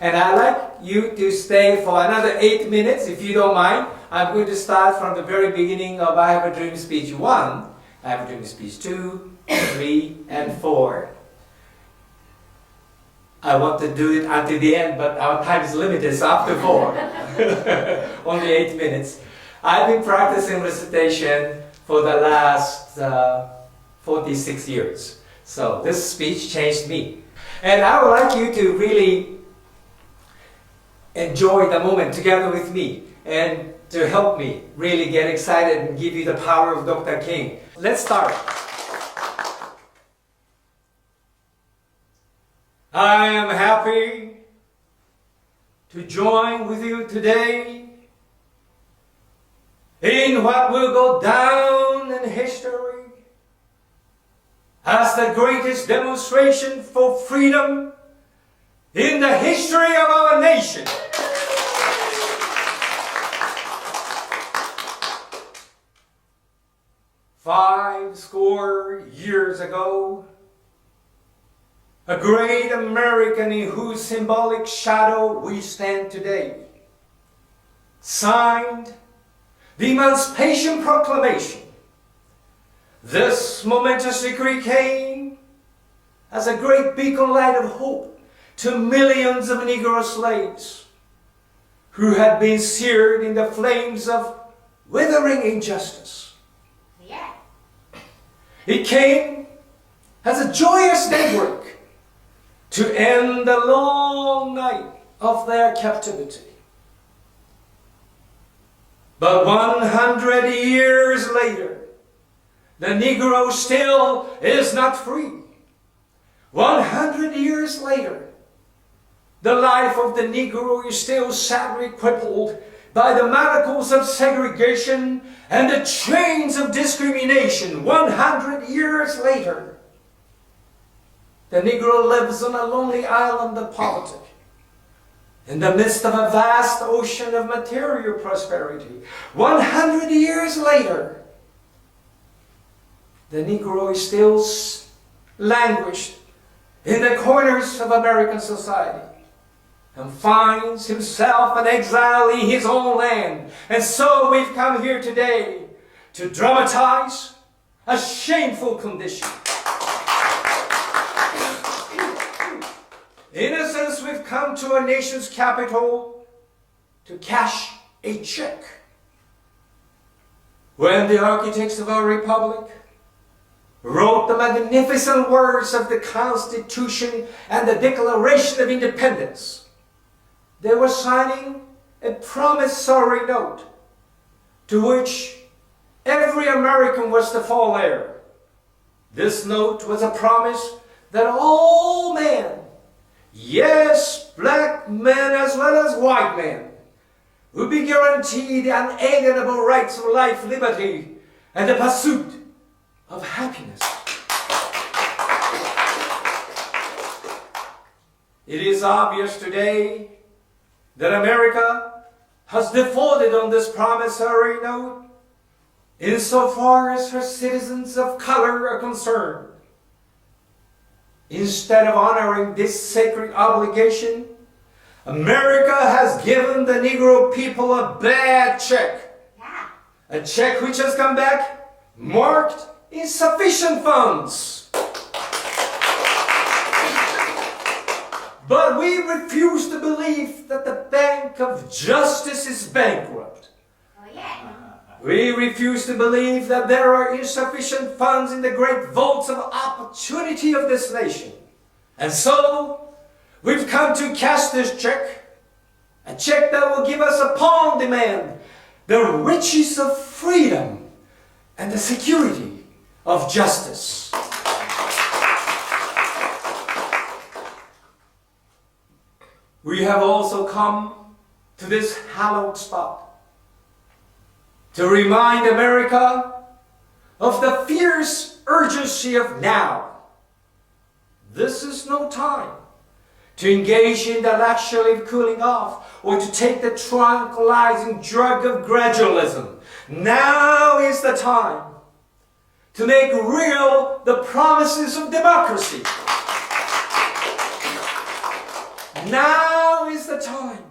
And I'd like you to stay for another 8 minutes, if you don't mind. I'm going to start from the very beginning of I Have a Dream Speech 1, I Have a Dream Speech 2, 3, and 4. I want to do it until the end, but our time is limited, so up to 4. Only 8 minutes. I've been practicing recitation for the last 46 years. So this speech changed me. And I would like you to really enjoy the moment together with me and to help me really get excited and give you the power of Dr. King. Let's start. I am happy to join with you today in what will go down in history as the greatest demonstration for freedom in the history of our nation. Five score years ago, a great American in whose symbolic shadow we stand today, signed the Emancipation Proclamation. This momentous decree came as a great beacon light of hope to millions of Negro slaves who had been seared in the flames of withering injustice. Yeah. It came as a joyous daybreak to end the long night of their captivity. But 100 years later, the Negro still is not free. 100 years later, the life of the Negro is still sadly crippled by the manacles of segregation and the chains of discrimination. 100 years later, the Negro lives on a lonely island of poverty in the midst of a vast ocean of material prosperity. 100 years later, the Negro is still languished in the corners of American society and finds himself an exile in his own land. And so we've come here today to dramatize a shameful condition. In a sense, we've come to a nation's capital to cash a check. When the architects of our republic wrote the magnificent words of the Constitution and the Declaration of Independence, they were signing a promissory note to which every American was to fall heir. This note was a promise that all men, yes, black men as well as white men, would be guaranteed the unalienable rights of life, liberty, and the pursuit of happiness. It is obvious today that America has defaulted on this promissory note insofar as her citizens of color are concerned. Instead of honoring this sacred obligation, America has given the Negro people a bad check. Yeah. A check which has come back marked insufficient funds. But we refuse to believe that the Bank of Justice is bankrupt. Oh, yeah. We refuse to believe that there are insufficient funds in the great vaults of opportunity of this nation. And so, we've come to cash this check, a check that will give us upon demand the riches of freedom and the security of justice. We have also come to this hallowed spot to remind America of the fierce urgency of now. This is no time to engage in the luxury of cooling off or to take the tranquilizing drug of gradualism. Now is the time to make real the promises of democracy. Now is time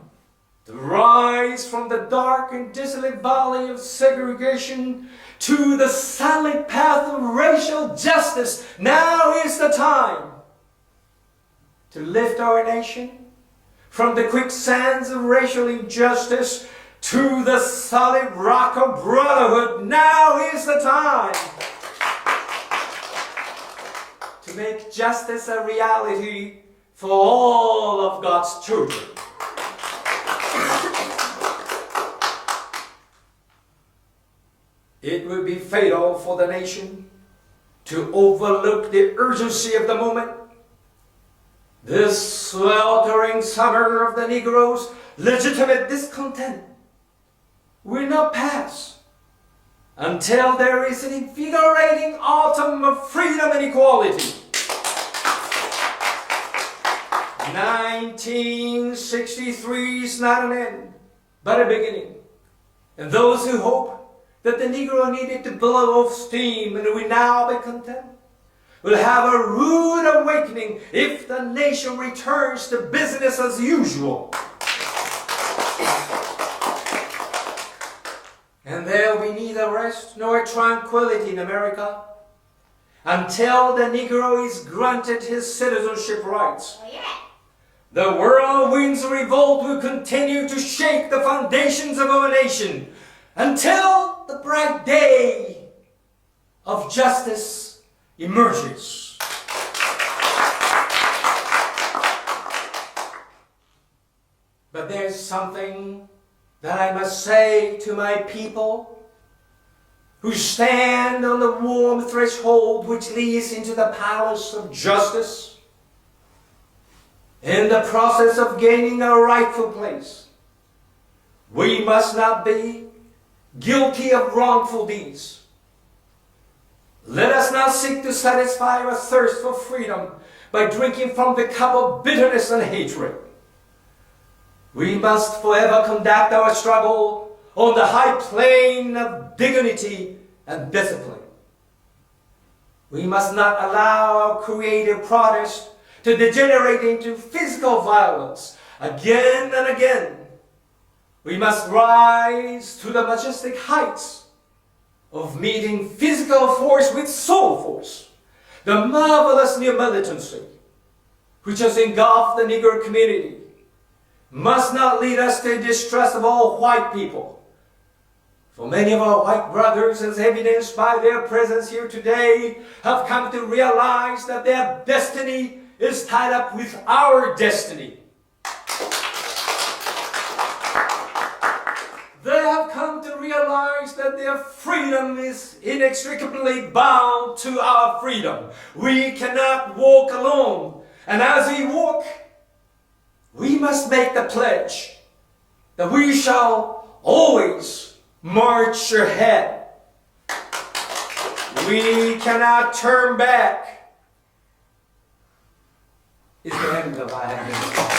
to rise from the dark and desolate valley of segregation to the sunlit path of racial justice. Now is the time to lift our nation from the quicksands of racial injustice to the solid rock of brotherhood. Now is the time to make justice a reality for all of God's children. It would be fatal for the nation to overlook the urgency of the moment. This sweltering summer of the Negroes' legitimate discontent will not pass until there is an invigorating autumn of freedom and equality. 1963 is not an end, but a beginning. And those who hope that the Negro needed to blow off steam and will now be content will have a rude awakening if the nation returns to business as usual. And there will be neither rest nor tranquility in America until the Negro is granted his citizenship rights. Oh, yeah. The whirlwind's revolt will continue to shake the foundations of our nation until the bright day of justice emerges. But there's something that I must say to my people who stand on the warm threshold which leads into the palace of justice. In the process of gaining a rightful place, we must not be guilty of wrongful deeds. Let us not seek to satisfy our thirst for freedom by drinking from the cup of bitterness and hatred. We must forever conduct our struggle on the high plane of dignity and discipline. We must not allow our creative protest to degenerate into physical violence again and again. We must rise to the majestic heights of meeting physical force with soul force. The marvelous new militancy which has engulfed the Negro community must not lead us to distrust of all white people. For many of our white brothers, as evidenced by their presence here today, have come to realize that their destiny is tied up with our destiny. They have come to realize that their freedom is inextricably bound to our freedom. We cannot walk alone. And as we walk, we must make the pledge that we shall always march ahead. We cannot turn back. Is the end of our